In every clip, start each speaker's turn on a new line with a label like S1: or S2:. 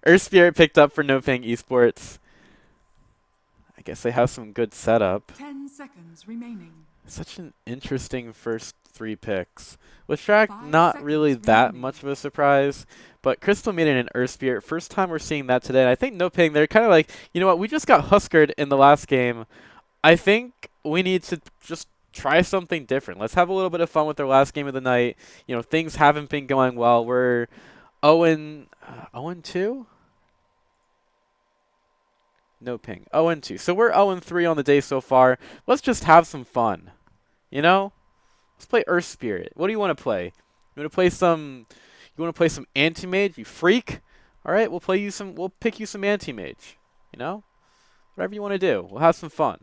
S1: Earth Spirit picked up for NoPing Esports. I guess they have some good setup.
S2: 10 seconds remaining.
S1: Such an interesting first three picks. Leshrac,
S2: 5
S1: not really
S2: seconds
S1: that
S2: remaining.
S1: much of a surprise, but Crystal Maiden and Earth Spirit, first time we're seeing that today. And I think NoPing, they're kind of like, you know what, we just got huskered in the last game. I think we need to just try something different. Let's have a little bit of fun with our last game of the night. You know, things haven't been going well. We're 0-2? NoPing. 0-2. So we're 0-3 on the day so far. Let's just have some fun. You know? Let's play Earth Spirit. What do you want to play? You want to play some? You want to play some Anti-Mage? You freak! All right, we'll play you some. We'll pick you some Anti-Mage. You know, whatever you want to do. We'll have some fun.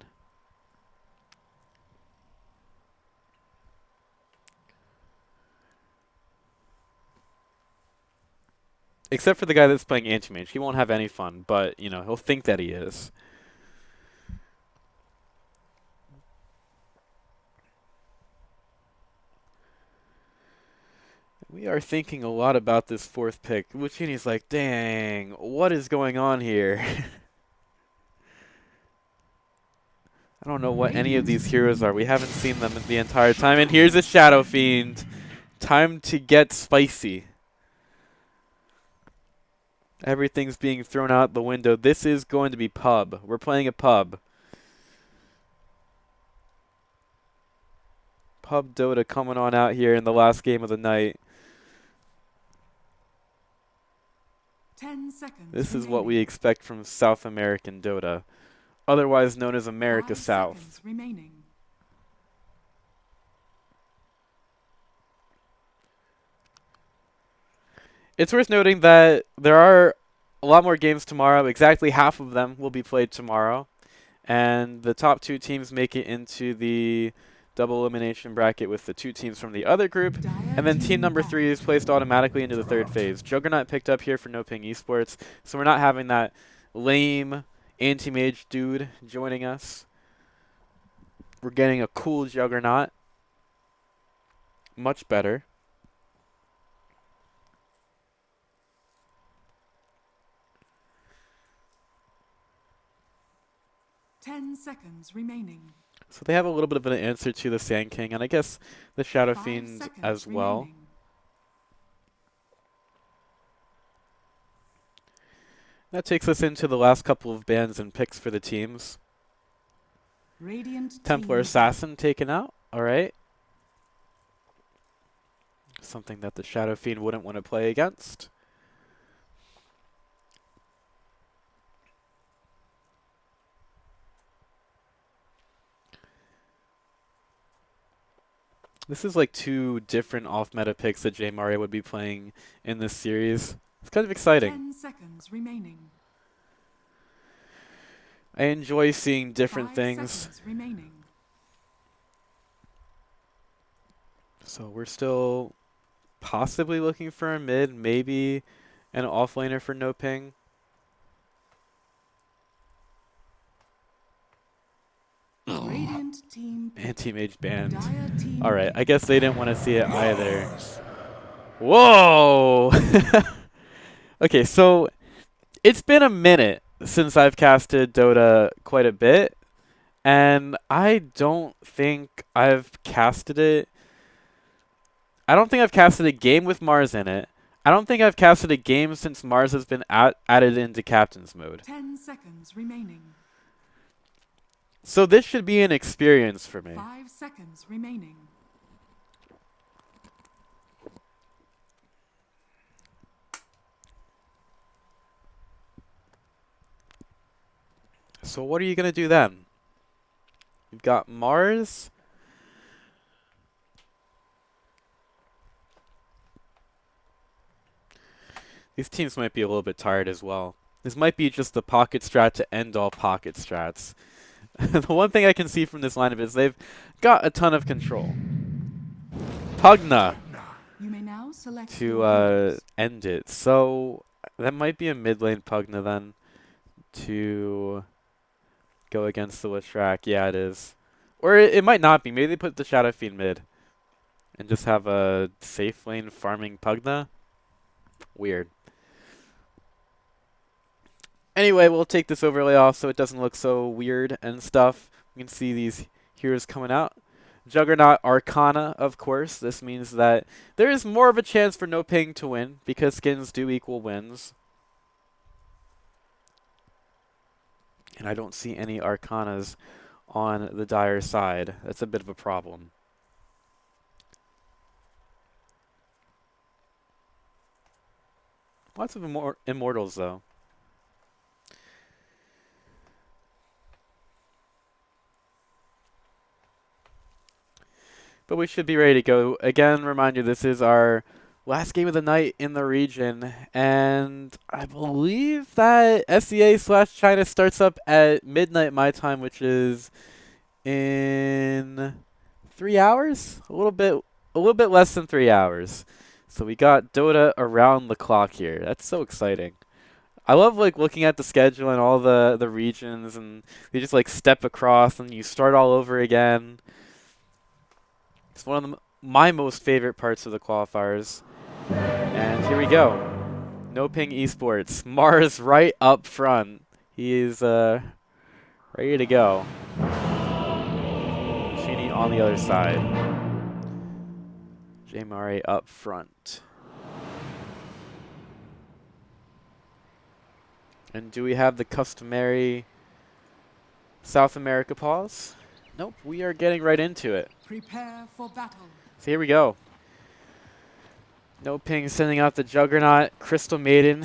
S1: Except for the guy that's playing Anti-Mage, he won't have any fun. But you know, he'll think that he is. We are thinking a lot about this fourth pick. Luccini's like, dang, what is going on here? I don't know what any of these heroes are. We haven't seen them the entire time. And here's a Shadow Fiend. Time to get spicy. Everything's being thrown out the window. This is going to be pub. We're playing a pub. Pub Dota coming on out here in the last game of the night.
S2: 10 seconds
S1: This is
S2: remaining.
S1: what we expect from South American Dota, otherwise known as America
S2: 5
S1: South.
S2: seconds remaining.
S1: It's worth noting that there are a lot more games tomorrow. Exactly half of them will be played tomorrow. And the top two teams make it into the double elimination bracket with the two teams from the other group. And then team number 3 is placed automatically into the third phase. Juggernaut picked up here for NoPing Esports. So we're not having that lame anti-mage dude joining us. We're getting a cool Juggernaut. Much better.
S2: Ten seconds remaining.
S1: So they have a little bit of an answer to the Sand King, and I guess the Shadow
S2: 5
S1: Fiend
S2: seconds
S1: as well.
S2: remaining.
S1: That takes us into the last couple of bans and picks for the teams.
S2: Radiant
S1: Templar
S2: team
S1: Assassin taken out. Alright. Something that the Shadow Fiend wouldn't want to play against. This is like two different off-meta picks that J Mario would be playing in this series. It's kind of exciting.
S2: 10 seconds remaining.
S1: I enjoy seeing different
S2: 5
S1: things.
S2: seconds remaining.
S1: So we're still possibly looking for a mid, maybe an offlaner for NoPing.
S2: Radiant team
S1: Anti-mage banned.
S2: Dire team
S1: Alright, I guess they didn't want to see it either. Whoa! Okay, so it's been a minute since I've casted Dota quite a bit, and I don't think I've casted it. I don't think I've casted a game with Mars in it. I don't think I've casted a game since Mars has been added into Captain's mode.
S2: 10 seconds remaining.
S1: So this should be an experience for me.
S2: 5 seconds remaining.
S1: So what are you going to do then? You've got Mars. These teams might be a little bit tired as well. This might be just the pocket strat to end all pocket strats. The one thing I can see from this lineup is they've got a ton of control. Pugna
S2: You may now select
S1: to
S2: your heroes.
S1: end it. So that might be a mid lane Pugna then to go against the Leshrac. Yeah, it is. Or it might not be. Maybe they put the Shadow Fiend mid and just have a safe lane farming Pugna. Weird. Anyway, we'll take this overlay off so it doesn't look so weird and stuff. You can see these heroes coming out. Juggernaut Arcana, of course. This means that there is more of a chance for NoPing to win because skins do equal wins. And I don't see any Arcanas on the Dire side. That's a bit of a problem. Lots of Immortals, though. But we should be ready to go. Again, remind you, this is our last game of the night in the region. And I believe that SEA/China starts up at midnight my time, which is in 3 hours? A little bit less than 3 hours. So we got Dota around the clock here. That's so exciting. I love like looking at the schedule and all the regions, and you just like step across and you start all over again. It's one of my most favorite parts of the qualifiers. And here we go. NoPing Esports. Mars right up front. He is ready to go. Luccini on the other side. J-Mari up front. And do we have the customary South America pause? Nope, we are getting right into it.
S2: Prepare for battle.
S1: So here we go. NoPing sending out the Juggernaut, Crystal Maiden,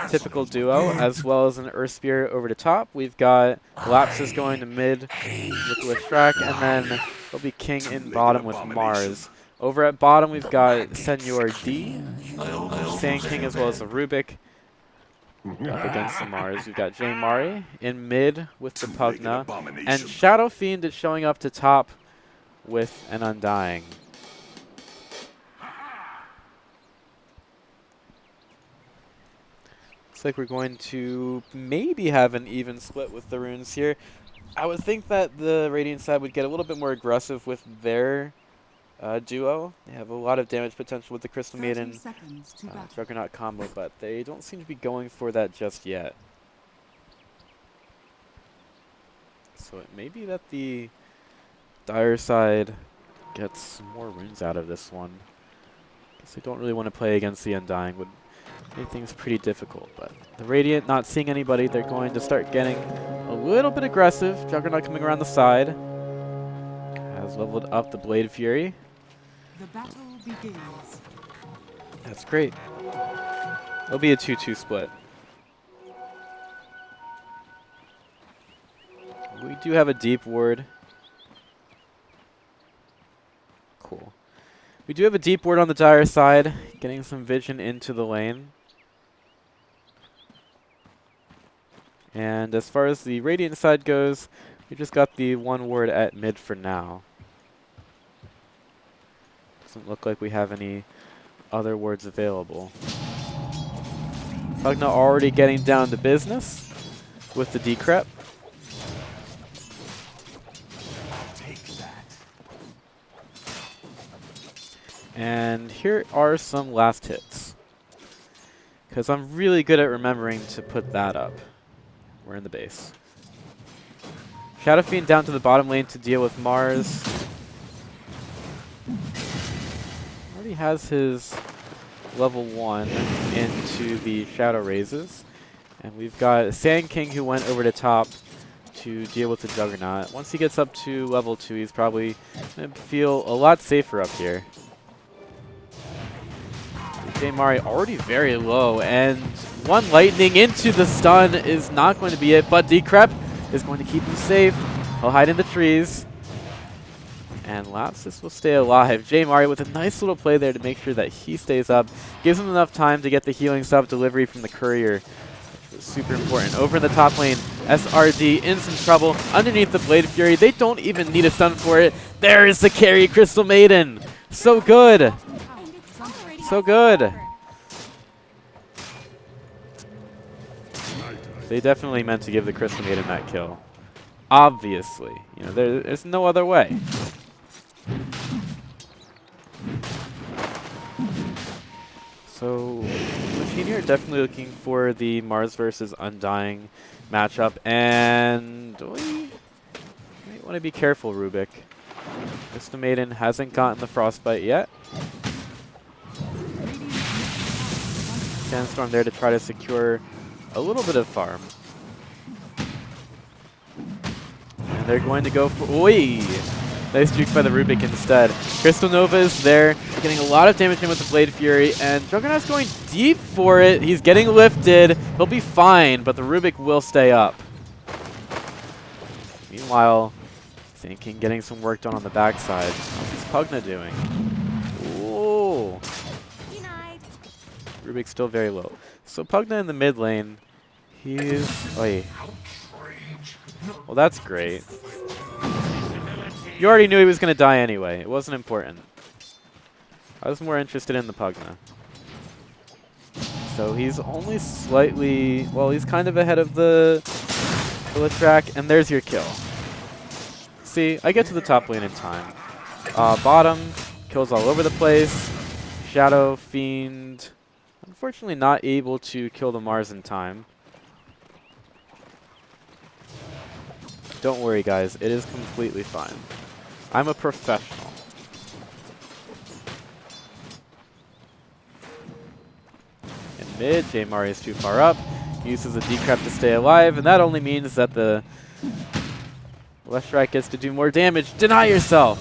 S1: typical duo, as well as an Earth Spirit over the top. We've got Lapsus going to mid with Shrek, and then there'll be King in bottom with Mars. Over at bottom, we've got Senor D, Sand King, as well as a Rubik. Up against the Mars, we've got J-Mari in mid with the Pugna, and Shadow Fiend is showing up to top with an Undying. Looks like we're going to maybe have an even split with the runes here. I would think that the Radiant side would get a little bit more aggressive with their duo. They have a lot of damage potential with the Crystal Maiden Juggernaut combo, but they don't seem to be going for that just yet. So it may be that the Dire side gets some more runes out of this one. Guess they don't really want to play against the Undying. Would make things pretty difficult, but the Radiant not seeing anybody, they're going to start getting a little bit aggressive. Juggernaut coming around the side. Has leveled up the Blade Fury.
S2: The battle begins.
S1: That's great. It'll be a 2-2 split. We do have a deep ward. Cool. We do have a deep ward on the Dire side, getting some vision into the lane. And as far as the Radiant side goes, we just got the one ward at mid for now. Doesn't look like we have any other wards available. Pugna already getting down to business with the decrep. And here are some last hits, because I'm really good at remembering to put that up. We're in the base. Shadow Fiend down to the bottom lane to deal with Mars. Already has his level 1 into the Shadow Raises. And we've got Sand King who went over the top to deal with the Juggernaut. Once he gets up to level 2, he's probably going to feel a lot safer up here. J-Mari already very low, and one lightning into the stun is not going to be it, but Decrep is going to keep him safe. He'll hide in the trees. And Lapsus will stay alive. J-Mari with a nice little play there to make sure that he stays up. Gives him enough time to get the healing sub delivery from the courier, which was super important. Over in the top lane, SRD in some trouble. Underneath the Blade Fury, they don't even need a stun for it. There is the carry, Crystal Maiden. So good. So good. They definitely meant to give the Crystal Maiden that kill. Obviously. You know, there's no other way. So, with Team here definitely looking for the Mars versus Undying matchup, and we might want to be careful, Rubik. Mr. Maiden hasn't gotten the Frostbite yet. Sandstorm there to try to secure a little bit of farm. And they're going to go for... Oi! Nice juke by the Rubik instead. Crystal Nova is there, getting a lot of damage in with the Blade Fury, and Juggernaut's going deep for it. He's getting lifted. He'll be fine, but the Rubik will stay up. Meanwhile, Sand getting some work done on the backside. How's Pugna doing? Ooh. Rubik's still very low. So Pugna in the mid lane, he's... Oi. Well, that's great. You already knew he was going to die anyway. It wasn't important. I was more interested in the Pugna. So he's only slightly... Well, he's kind of ahead of the track, and there's your kill. See, I get to the top lane in time. Bottom, kills all over the place. Shadow, Fiend... Unfortunately not able to kill the Mars in time. Don't worry, guys. It is completely fine. I'm a professional. In mid, J-Mari is too far up. Uses a decrep to stay alive, and that only means that the Leshrac gets to do more damage. Deny yourself!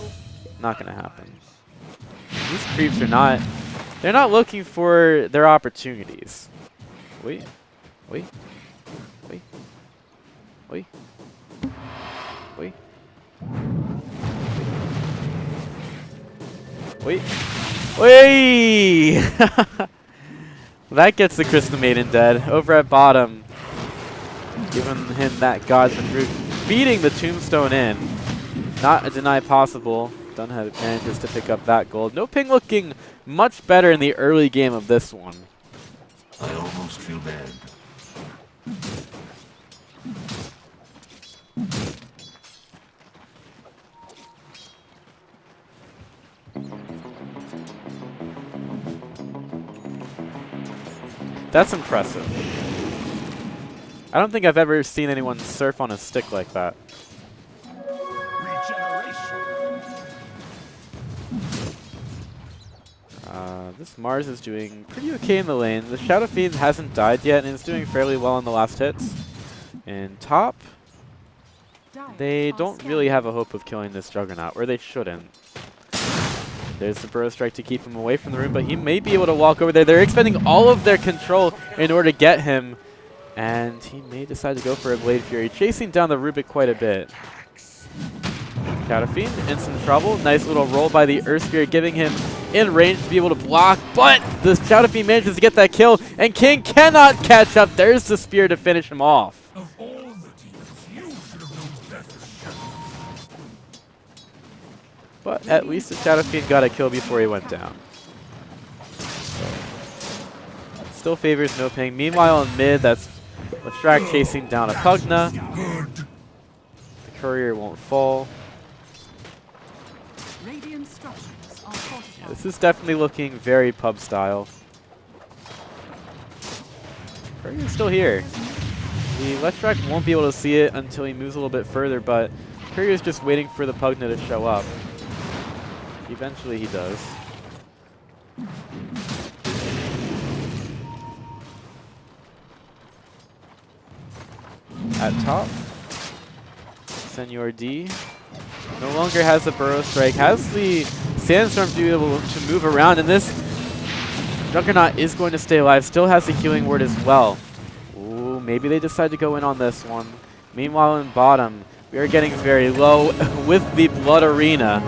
S1: Not gonna happen. These creeps are not... They're not looking for their opportunities. Wait. Wait. Wait. Wait. Wait. Wait. Wait! That gets the Crystal Maiden dead. Over at bottom, giving him that Godsend root. Feeding the Tombstone in. Not a deny possible. Dunn manages to pick up that gold. NoPing looking much better in the early game of this one.
S3: I almost feel bad.
S1: That's impressive. I don't think I've ever seen anyone surf on a stick like that. This Mars is doing pretty okay in the lane. The Shadow Fiend hasn't died yet and is doing fairly well on the last hits. In top, they don't really have a hope of killing this Juggernaut, or they shouldn't. There's the Burrow Strike to keep him away from the room, but he may be able to walk over there. They're expending all of their control in order to get him, and he may decide to go for a Blade Fury, chasing down the Rubik quite a bit. Shadow Fiend in some trouble. Nice little roll by the Earth Spirit, giving him in range to be able to block, but the Shadow Fiend manages to get that kill, and King cannot catch up. There's the Spear to finish him off.
S3: Of all the demons, you should have known better.
S1: But at least the Shadow Fiend got a kill before he went down. So, still favors NoPing. Meanwhile in mid, that's Leshrac chasing down a Pugna. The Courier won't fall.
S2: Radiant structures are fortified.
S1: This is definitely looking very pub style. Courier's still here. The Leshrac won't be able to see it until he moves a little bit further, but Courier's just waiting for the Pugna to show up. Eventually he does. At top, Senor D no longer has the Burrow Strike, has the Sandstorm to be able to move around, and this Juggernaut is going to stay alive, still has the Healing Word as well. Ooh, maybe they decide to go in on this one. Meanwhile in bottom, we are getting very low with the Blood Arena.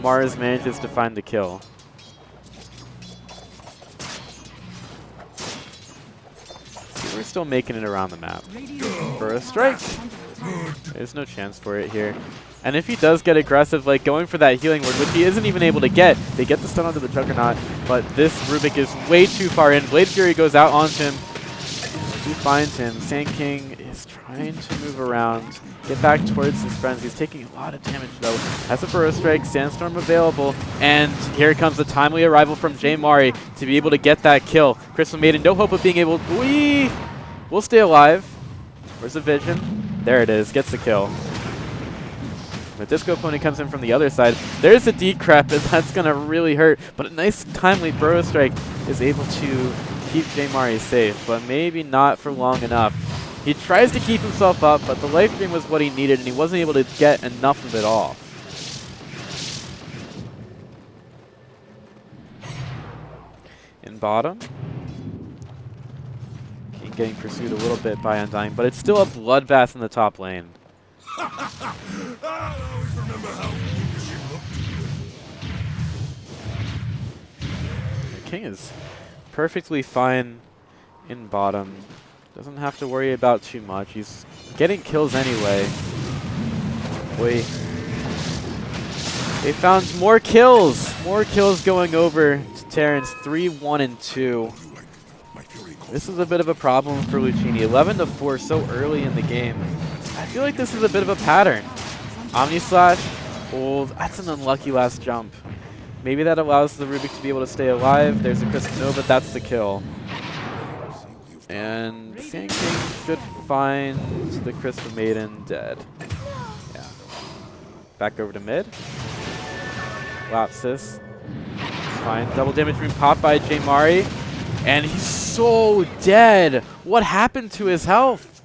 S1: Mars manages to find the kill. See, we're still making it around the map. For a strike. There's no chance for it here. And if he does get aggressive, like going for that Healing Word, which he isn't even able to get, they get the stun onto the Juggernaut, but this Rubik is way too far in. Blade Fury goes out onto him. He finds him. Sand King is trying to move around. get back towards his friends. He's taking a lot of damage though. Has a Burrow Strike, Sandstorm available, and here comes the timely arrival from J Mari to be able to get that kill. Crystal Maiden, no hope of being able. We'll stay alive. Where's the vision? There it is. Gets the kill. The Disco Pony comes in from the other side. There's a decrep, and that's gonna really hurt. But a nice timely Burrow Strike is able to keep J Mari safe, but maybe not for long enough. He tries to keep himself up, but the life dream was what he needed, and he wasn't able to get enough of it off. In bottom, King getting pursued a little bit by Undying, but it's still a bloodbath in the top lane.
S3: I'll always remember how foolish you looked.
S1: The King is perfectly fine in bottom. Doesn't have to worry about too much. He's getting kills anyway. Wait. They found more kills! More kills going over to Terrans. 3, 1, and 2. This is a bit of a problem for Luccini. 11-4 so early in the game. I feel like this is a bit of a pattern. Omni Slash. Oh, that's an unlucky last jump. Maybe that allows the Rubik to be able to stay alive. There's a Crystal Nova. That's the kill. And Sand King should find the Crystal Maiden dead. Yeah. Back over to mid. Lapsus. Fine. Double damage room popped by J Mari. And he's so dead. What happened to his health?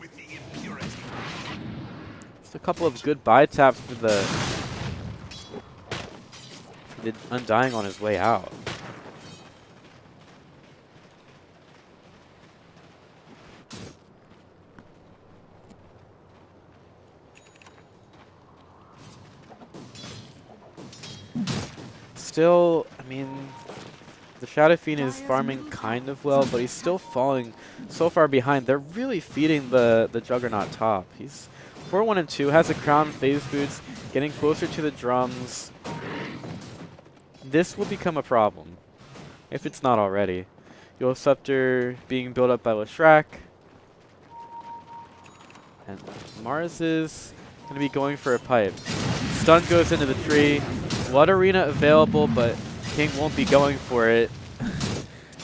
S1: Just a couple of good buy taps for the Undying on his way out. Still, I mean, the Shadow Fiend is farming kind of well, but he's still falling so far behind. They're really feeding the Juggernaut top. He's 4-1 and 2, has a crown, phase boots, getting closer to the drums. This will become a problem, if it's not already. You'll have Scepter being built up by Lashrak. And Mars is going to be going for a pipe. Stun goes into the tree. Blood Arena available, but King won't be going for it.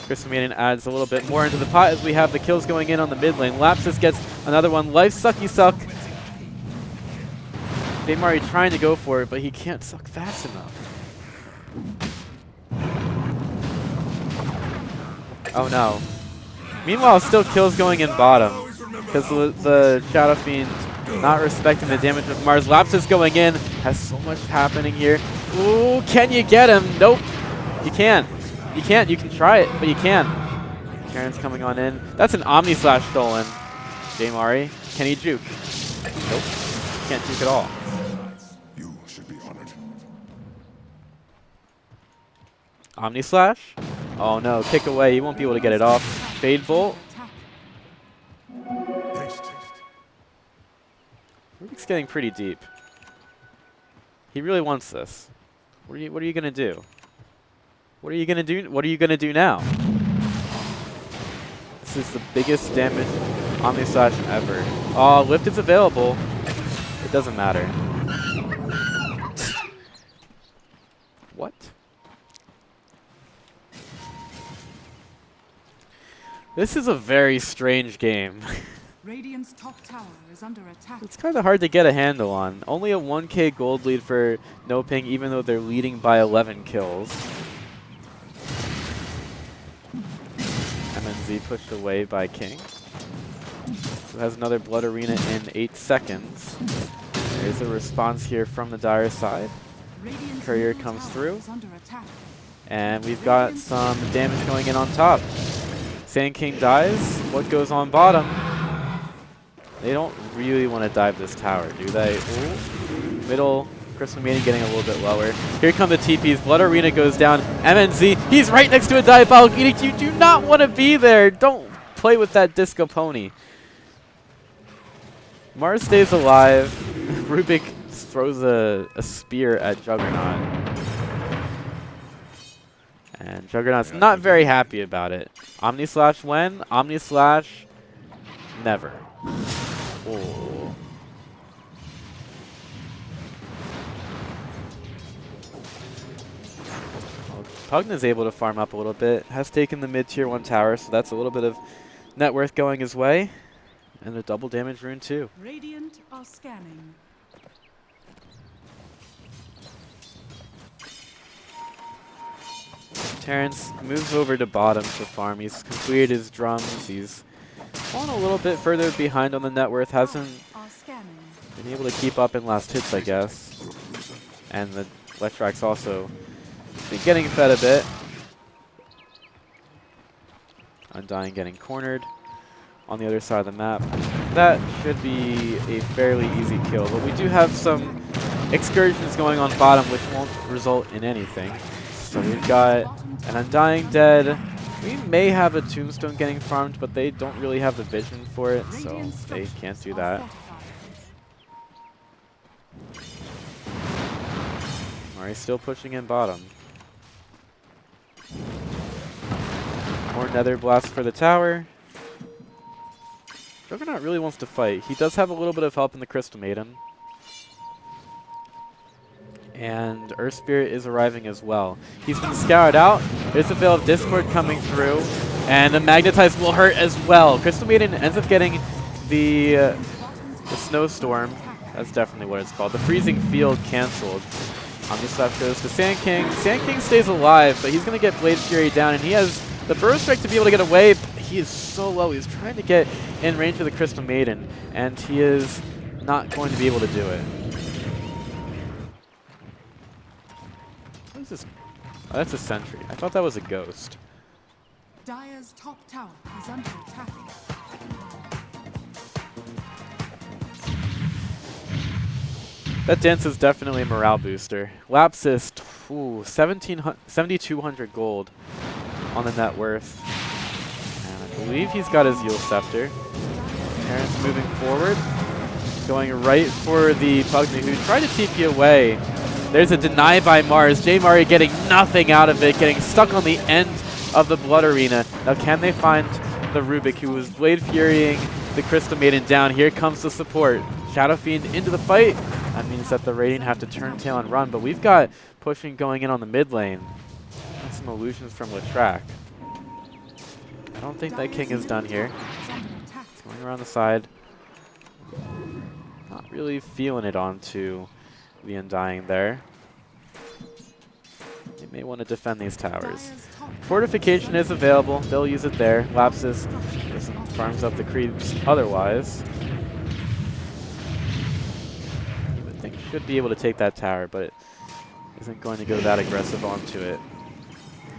S1: Crystal Maiden adds a little bit more into the pot as we have the kills going in on the mid lane. Lapsus gets another one. Life Sucky Suck. J Mari trying to go for it, but he can't suck fast enough. Oh no. Meanwhile, still kills going in bottom because the Shadow Fiend not respecting the damage of Mars. Lapsus going in. Has so much happening here. Ooh, can you get him? Nope. You can't. You can't. You can try it, but you can't. Karen's coming on in. That's an Omni Slash stolen. J Mari. Can he juke? Nope. Can't juke at all.
S3: You should be honored.
S1: Omni Slash? Oh no, kick away. He won't be able to get it off. Fade Bolt.
S3: Taste.
S1: Rubik's getting pretty deep. He really wants this. What are you gonna do? What are you gonna do? What are you gonna do now? This is the biggest damage Omni Slash ever. Oh, lift is available. It doesn't matter. What? This is a very strange game.
S2: Radiant's top tower is under attack.
S1: It's kind of hard to get a handle on. Only a 1k gold lead for NoPing, even though they're leading by 11 kills. MNZ pushed away by King, who has another Blood Arena in 8 seconds. There's a response here from the Dire side.
S2: Radiant's
S1: Courier
S2: middle
S1: comes
S2: tower
S1: through.
S2: is under attack.
S1: And we've got some damage going in on top. Sand King dies. What goes on bottom? They don't really want to dive this tower, do they? Ooh. Middle, Crystal Maiden getting a little bit lower. Here come the TPs. Blood Arena goes down. MNZ, he's right next to a Diabolic Edict. You do not want to be there. Don't play with that Disco Pony. Mars stays alive. Rubik throws a spear at Juggernaut. And Juggernaut's not very happy about it. Omni Slash when? Omni Slash never. Oh. Pugna's able to farm up a little bit. Has taken the mid-tier 1 tower, so that's a little bit of net worth going his way. And a double damage rune too.
S2: Radiant are scanning.
S1: Terrence moves over to bottom to farm. He's completed his drums. He's fallen a little bit further behind on the net worth. Hasn't
S2: Are scanning.
S1: been able to keep up in last hits, I guess. And the Electrack's also been getting fed a bit. Undying getting cornered on the other side of the map. That should be a fairly easy kill, but we do have some excursions going on bottom which won't result in anything. So we've got an Undying dead. We may have a Tombstone getting farmed, but they don't really have the vision for it, so they can't do that. Mari's still pushing in bottom. More Nether Blast for the tower. Juggernaut really wants to fight. He does have a little bit of help in the Crystal Maiden. And Earth Spirit is arriving as well. He's been scoured out. There's a Veil of Discord coming through. And the Magnetize will hurt as well. Crystal Maiden ends up getting the Snowstorm. That's definitely what it's called. The Freezing Field canceled. Omnislap goes to Sand King. Sand King stays alive, but he's going to get Blade Fury down. And he has the Burrow Strike to be able to get away. He is so low. He's trying to get in range of the Crystal Maiden. And he is not going to be able to do it. What is this? Oh, that's a sentry. I thought that was a ghost.
S2: Dire's top tower is under attack.
S1: That dance is definitely a morale booster. Lapsus, 7,200 gold on the net worth. And I believe he's got his Yule Scepter. Terrence moving forward. Going right for the Pugna, who tried to TP away. There's a deny by Mars. J. Mari getting nothing out of it, getting stuck on the end of the Blood Arena. Now can they find the Rubik, who was Blade Furying the Crystal Maiden down? Here comes the support. Shadow Fiend into the fight. That means that the Radiant have to turn tail and run, but we've got pushing going in on the mid lane. And some illusions from Lutrack. I don't think that King is done here. It's going around the side. Not really feeling it onto the Undying there. They may want to defend these towers. Fortification is available. They'll use it there. Lapsus farms up the creeps otherwise. You would think should be able to take that tower, but it isn't going to go that aggressive onto it.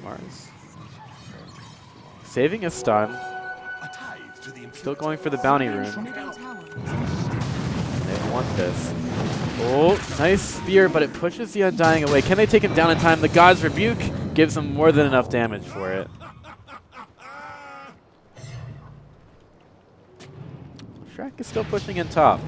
S1: Mars. Saving a stun. Still going for the bounty rune. They don't want this. Oh, nice spear, but it pushes the Undying away. Can they take him down in time? The God's Rebuke gives him more than enough damage for it. Shrek is still pushing in top.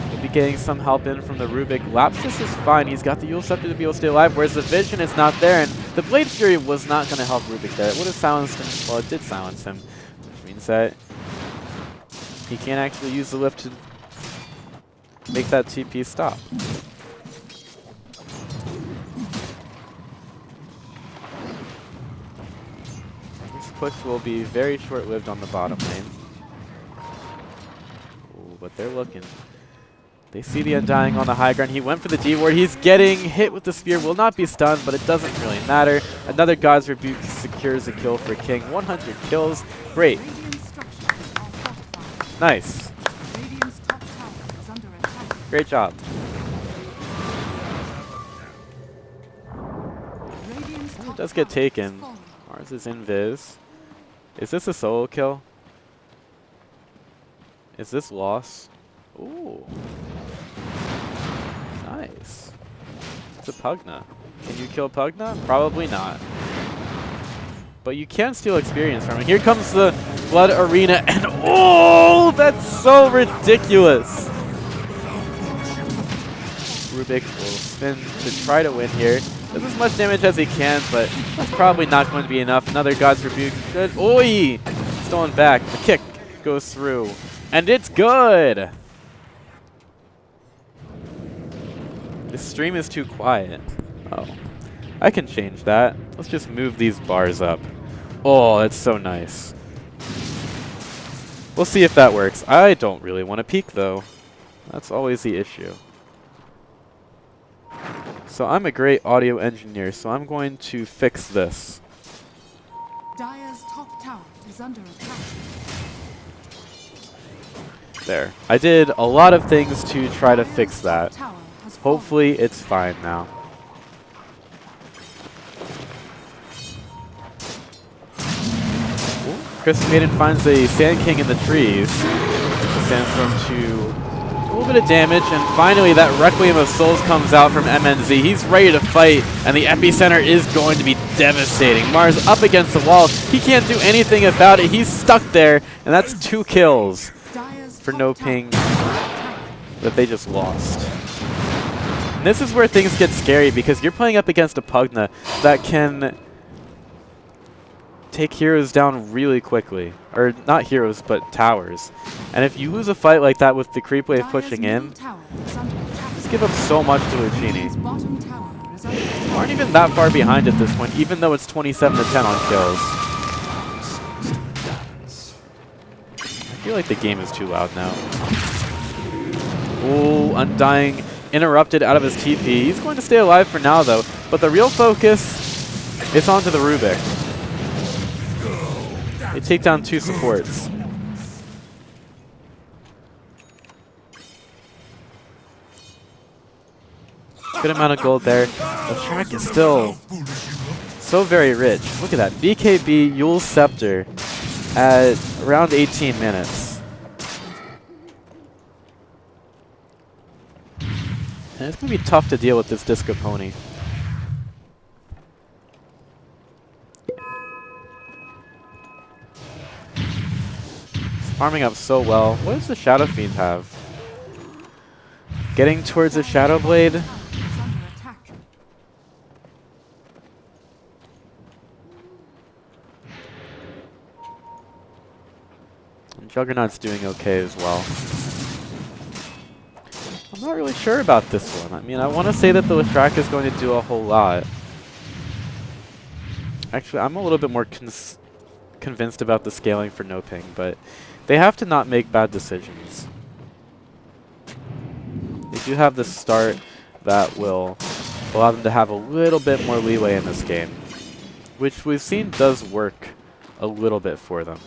S1: We'll be getting some help in from the Rubik. Lapsus is fine. He's got the Yule Scepter to be able to stay alive, whereas the Vision is not there, and the Blade Fury was not going to help Rubik there. It would have silenced him. Well, it did silence him, which means that he can't actually use the lift to make that TP stop. This push will be very short-lived on the bottom lane. Ooh, but they're looking. They see the Undying on the high ground. He went for the D-ward. He's getting hit with the spear. Will not be stunned, but it doesn't really matter. Another God's Rebuke secures a kill for King. 100 kills. Great. Nice. Great job. Oh, it does get taken. Mars is invis. Is this a solo kill? Is this loss? Ooh. Nice. It's a Pugna. Can you kill Pugna? Probably not. But you can steal experience from it. Here comes the Blood Arena, and oh, that's so ridiculous. Rubik will spin to try to win here. Does as much damage as he can, but that's probably not going to be enough. Another God's Rebuke. Good. Oi! Stolen back. The kick goes through. And it's good! This stream is too quiet. Oh. I can change that. Let's just move these bars up. Oh, that's so nice. We'll see if that works. I don't really want to peek, though. That's always the issue. So I'm a great audio engineer, so I'm going to fix this.
S2: Dire's top tower is under attack.
S1: There. I did a lot of things to try to fix that.
S2: Top tower has
S1: Hopefully it's fine now. Ooh, Crystal Maiden finds a Sand King in the trees. The Sandstorm to a little bit of damage, and finally that Requiem of Souls comes out from MNZ. He's ready to fight, and the epicenter is going to be devastating. Mars up against the wall. He can't do anything about it. He's stuck there, and that's 2 kills for NoPing that they just lost. And this is where things get scary, because you're playing up against a Pugna that can take heroes down really quickly. Or not heroes, but towers. And if you lose a fight like that with the creep wave pushing in, just give up so much to Luccini. You aren't even that far behind at this point, even though it's 27 to 10 on kills. I feel like the game is too loud now. Ooh, Undying interrupted out of his TP. He's going to stay alive for now, though. But the real focus is onto the Rubik. They take down 2 supports. Good amount of gold there. The track is still so very rich. Look at that. BKB Yule's Scepter at around 18 minutes. And it's going to be tough to deal with this Disco Pony. Farming up so well. What does the Shadow Fiend have? Getting towards the Shadow Blade. And Juggernaut's doing okay as well. I'm not really sure about this one. I mean, I want to say that the Leshrac is going to do a whole lot. Actually, I'm a little bit more convinced about the scaling for NoPing, but they have to not make bad decisions. They do have the start that will allow them to have a little bit more leeway in this game, which we've seen does work a little bit for them.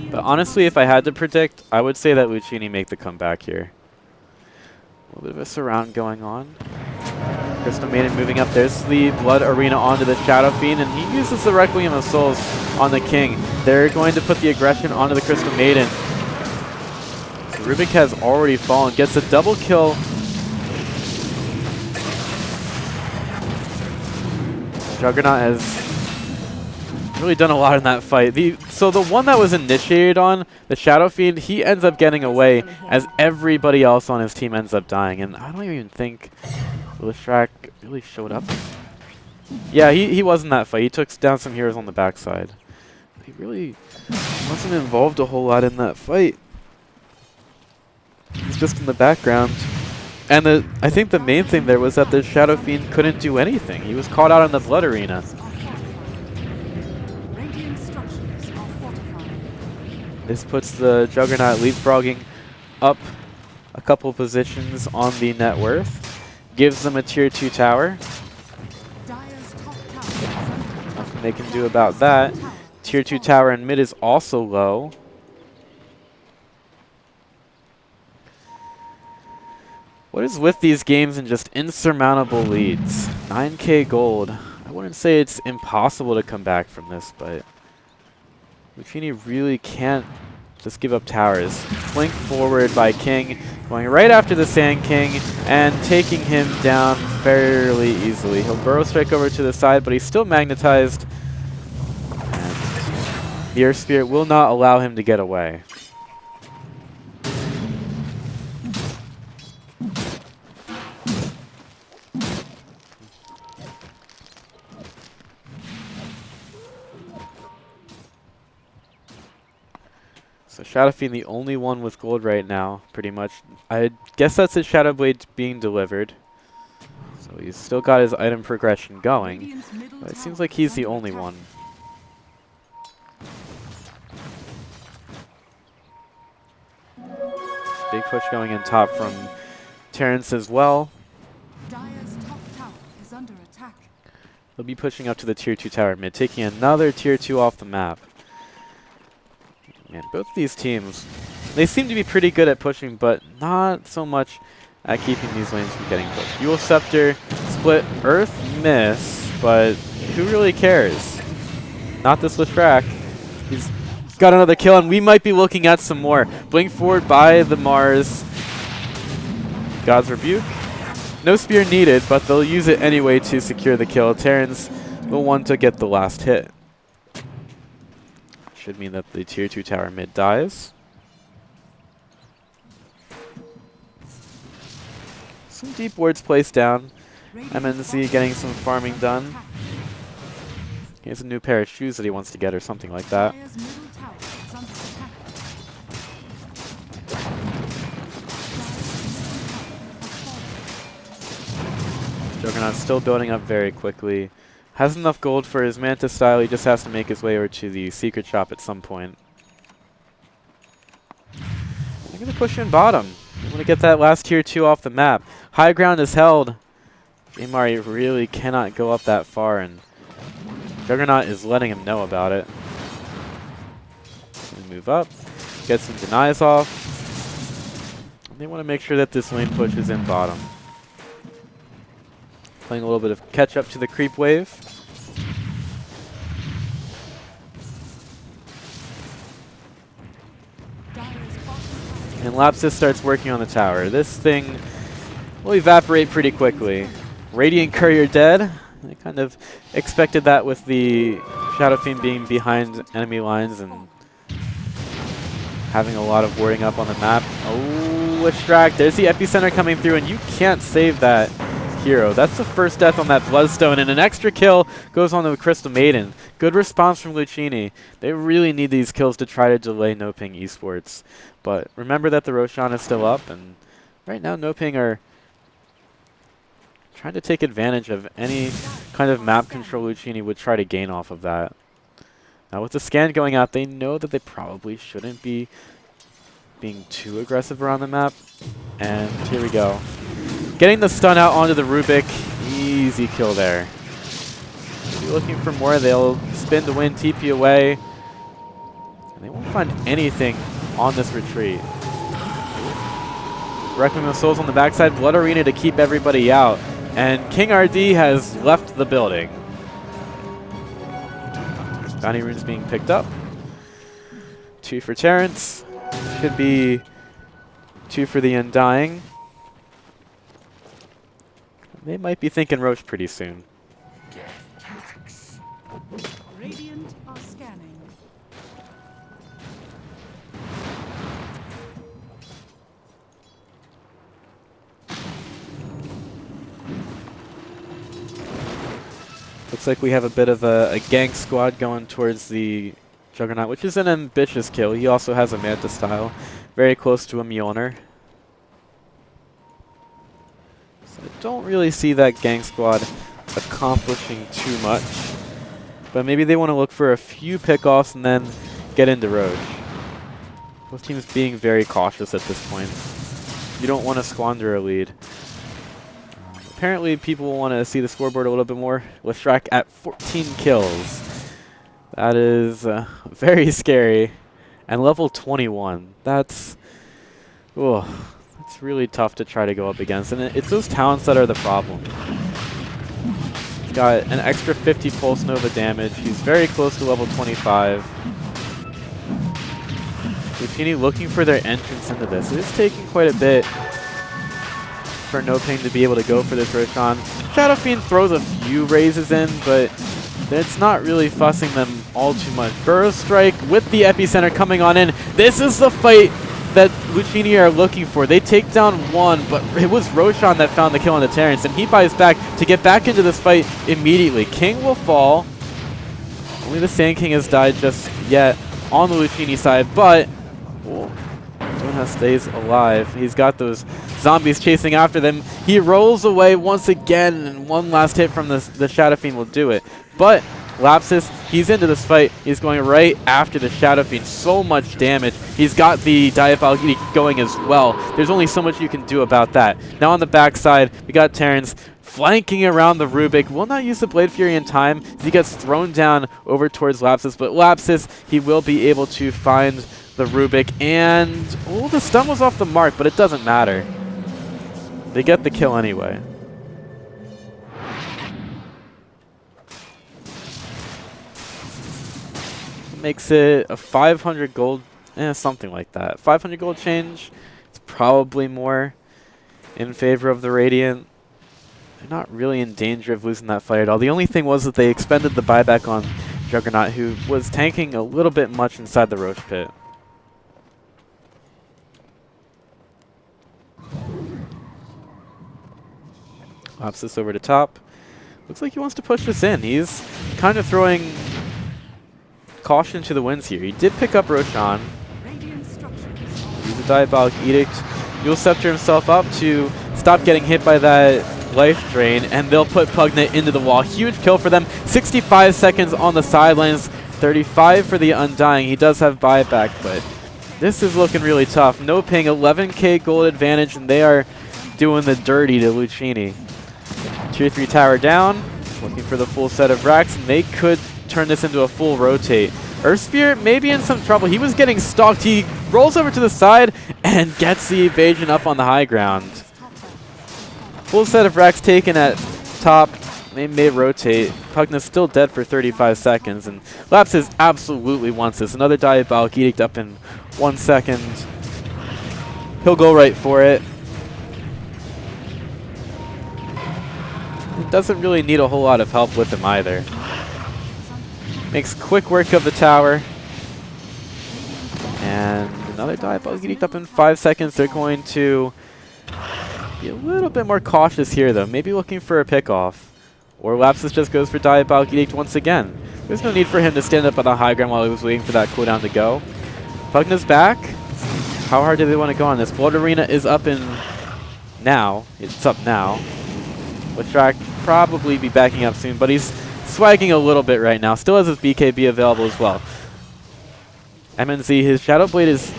S1: But honestly, if I had to predict, I would say that Luccini make the comeback here. A little bit of a surround going on. Crystal Maiden moving up. There's the Blood Arena onto the Shadow Fiend, and he uses the Requiem of Souls on the King. They're going to put the aggression onto the Crystal Maiden. So Rubik has already fallen, gets a double kill. Juggernaut has really done a lot in that fight. So the one that was initiated on, the Shadow Fiend, he ends up getting away as everybody else on his team ends up dying. And I don't even think Leshrac really showed up. Yeah, he was in that fight. He took down some heroes on the backside. He really wasn't involved a whole lot in that fight. He's just in the background. And I think the main thing there was that the Shadow Fiend couldn't do anything. He was caught out in the Blood Arena. This puts the Juggernaut leapfrogging up a couple positions on the net worth. Gives them a tier 2 tower. Nothing they can do about that. Tier 2 tower in mid is also low. What is with these games and just insurmountable leads? 9k gold. I wouldn't say it's impossible to come back from this, but Luccini really can't just give up towers. Flank forward by King, going right after the Sand King and taking him down fairly easily. He'll burrow strike over to the side, but he's still magnetized. And the Earth Spirit will not allow him to get away. So Shadow Fiend, the only one with gold right now, pretty much. I guess that's his Shadow Blade being delivered. Well, he's still got his item progression going,
S2: Radiant's middle
S1: but it
S2: tower
S1: seems like
S2: is
S1: he's the
S2: under
S1: only
S2: attack.
S1: one. Big push going in top from Terrence as well.
S2: Dire's top tower is under attack.
S1: They'll be pushing up to the tier 2 tower mid, taking another tier 2 off the map. Man, both of these teams, they seem to be pretty good at pushing, but not so much at keeping these lanes from getting pushed. Dual Scepter, split Earth, miss, but who really cares? Not this Leshrac. He's got another kill, and we might be looking at some more. Blink forward by the Mars. God's Rebuke. No spear needed, but they'll use it anyway to secure the kill. Terrans will want to get the last hit. Should mean that the tier 2 tower mid dies. Some deep wards placed down. MNC getting some farming done. He has a new pair of shoes that he wants to get or something like that.
S2: Dire's middle tower is under attack.
S1: Juggernaut's still building up very quickly. Has enough gold for his Manta style, he just has to make his way over to the secret shop at some point. They're going to push in bottom. They want to get that last tier 2 off the map. High ground is held. Amari really cannot go up that far, and Juggernaut is letting him know about it. We move up, get some denies off. And they want to make sure that this lane push is in bottom. Playing a little bit of catch up to the creep wave.
S2: Dire's bottom tower
S1: And Lapsus starts working on the tower. This thing will evaporate pretty quickly. Radiant Courier dead. I kind of expected that with the Shadow Fiend being behind enemy lines and having a lot of warding up on the map. Oh, Leshrac. There's the epicenter coming through, and you can't save that hero. That's the first death on that Bloodstone, and an extra kill goes on to the Crystal Maiden. Good response from Luccini. They really need these kills to try to delay NoPing esports. But remember that the Roshan is still up, and right now NoPing are trying to take advantage of any kind of map control Luccini would try to gain off of that. Now with the scan going out, they know that they probably shouldn't be being too aggressive around the map. And here we go. Getting the stun out onto the Rubik. Easy kill there. If you're looking for more, they'll spin to win, TP away. And they won't find anything on this retreat. Requiem of Souls on the backside. Blood Arena to keep everybody out. And King RD has left the building. Bounty runes being picked up. 2 for Terrence. Should be 2 for the Undying. They might be thinking Roche pretty soon.
S2: Radiant are scanning.
S1: Looks like we have a bit of a gank squad going towards the Juggernaut, which is an ambitious kill. He also has a Manta style, very close to a Mjolnir. So I don't really see that gank squad accomplishing too much. But maybe they want to look for a few pickoffs and then get into Roche. Both teams being very cautious at this point. You don't want to squander a lead. Apparently people want to see the scoreboard a little bit more. Leshrac at 14 kills. That is very scary. And level 21. That's really tough to try to go up against. And it's those talents that are the problem. He's got an extra 50 Pulse Nova damage. He's very close to level 25. Luccini looking for their entrance into this. It is taking quite a bit for NoPing to be able to go for this Roshan. Shadow Fiend throws a few raises in, but it's not really fussing them all too much. Burrow Strike with the epicenter coming on in. This is the fight that Luccini are looking for. They take down one, but it was Roshan that found the kill on the Terrence, and he buys back to get back into this fight immediately. King will fall. Only the Sand King has died just yet on the Luccini side, but doing stays alive. He's got those zombies chasing after them. He rolls away once again, and one last hit from the Shadow Fiend will do it. But Lapsus, he's into this fight. He's going right after the Shadow Fiend. So much damage. He's got the Diabolic Edict going as well. There's only so much you can do about that. Now on the backside, we got Terrence flanking around the Rubik. Will not use the Blade Fury in time as he gets thrown down over towards Lapsus. But Lapsus, he will be able to find the Rubik. And, oh, the stun was off the mark, but it doesn't matter. They get the kill anyway. Makes it a 500 gold, something like that. 500 gold change. It's probably more in favor of the Radiant. They're not really in danger of losing that fight at all. The only thing was that they expended the buyback on Juggernaut, who was tanking a little bit much inside the Roach Pit. Pops this over to top. Looks like he wants to push this in. He's kind of throwing caution to the winds here. He did pick up Roshan. Use a Diabolic Edict. You'll scepter himself up to stop getting hit by that life drain, and they'll put Pugnet into the wall. Huge kill for them. 65 seconds on the sidelines. 35 for the Undying. He does have buyback, but this is looking really tough. NoPing, 11k gold advantage, and they are doing the dirty to Luccini. Tier 3 tower down. Looking for the full set of racks, and they could turn this into a full rotate. Earth Spirit may be in some trouble. He was getting stalked. He rolls over to the side and gets the evasion up on the high ground. Full set of racks taken at top. They may rotate. Pugnet's still dead for 35 seconds, and Lapsus absolutely wants this. Another Diabolic Edict up in 1 second. He'll go right for it. He doesn't really need a whole lot of help with him either. Makes quick work of the tower. And another Diabolic Edict up in 5 seconds. They're going to be a little bit more cautious here, though. Maybe looking for a pickoff. Or Lapsus just goes for Diabolic Edict once again. There's no need for him to stand up on the high ground while he was waiting for that cooldown to go. Pugnet's back. How hard do they want to go on this? Blood Arena is up in now. It's up now. Leshrac probably be backing up soon, but he's swagging a little bit right now. Still has his BKB available as well. MNZ, his Shadow Blade is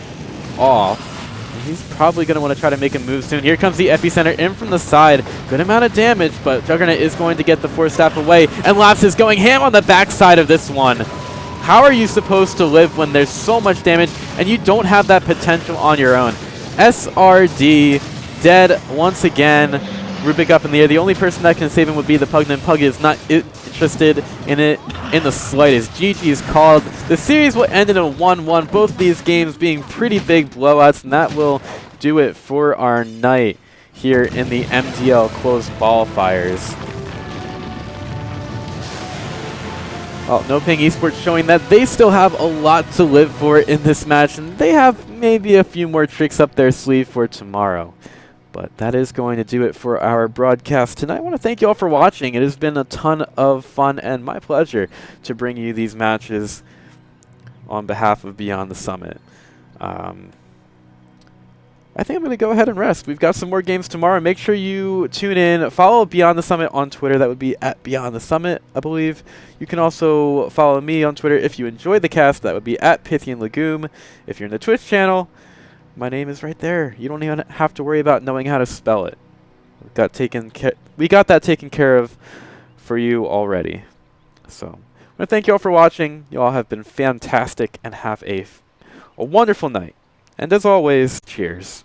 S1: off. And he's probably going to want to try to make a move soon. Here comes the Epicenter in from the side. Good amount of damage, but Juggernaut is going to get the Force Staff away. And Laps is going ham on the backside of this one. How are you supposed to live when there's so much damage and you don't have that potential on your own? SRD dead once again. Rubik up in the air. The only person that can save him would be the Pugnet. Pug is not interested in it in the slightest. GG is called. The series will end in a 1-1. Both of these games being pretty big blowouts, and that will do it for our night here in the MDL closed qualifiers. Well, NoPing Esports showing that they still have a lot to live for in this match, and they have maybe a few more tricks up their sleeve for tomorrow. But that is going to do it for our broadcast tonight. I want to thank you all for watching. It has been a ton of fun and my pleasure to bring you these matches on behalf of Beyond the Summit. I think I'm going to go ahead and rest. We've got some more games tomorrow. Make sure you tune in. Follow Beyond the Summit on Twitter. That would be at Beyond the Summit, I believe. You can also follow me on Twitter if you enjoyed the cast. That would be at Pythian Legume. If you're in the Twitch channel, my name is right there. You don't even have to worry about knowing how to spell it. We got that taken care of for you already. So, I want to thank you all for watching. You all have been fantastic and have a wonderful night. And as always, cheers.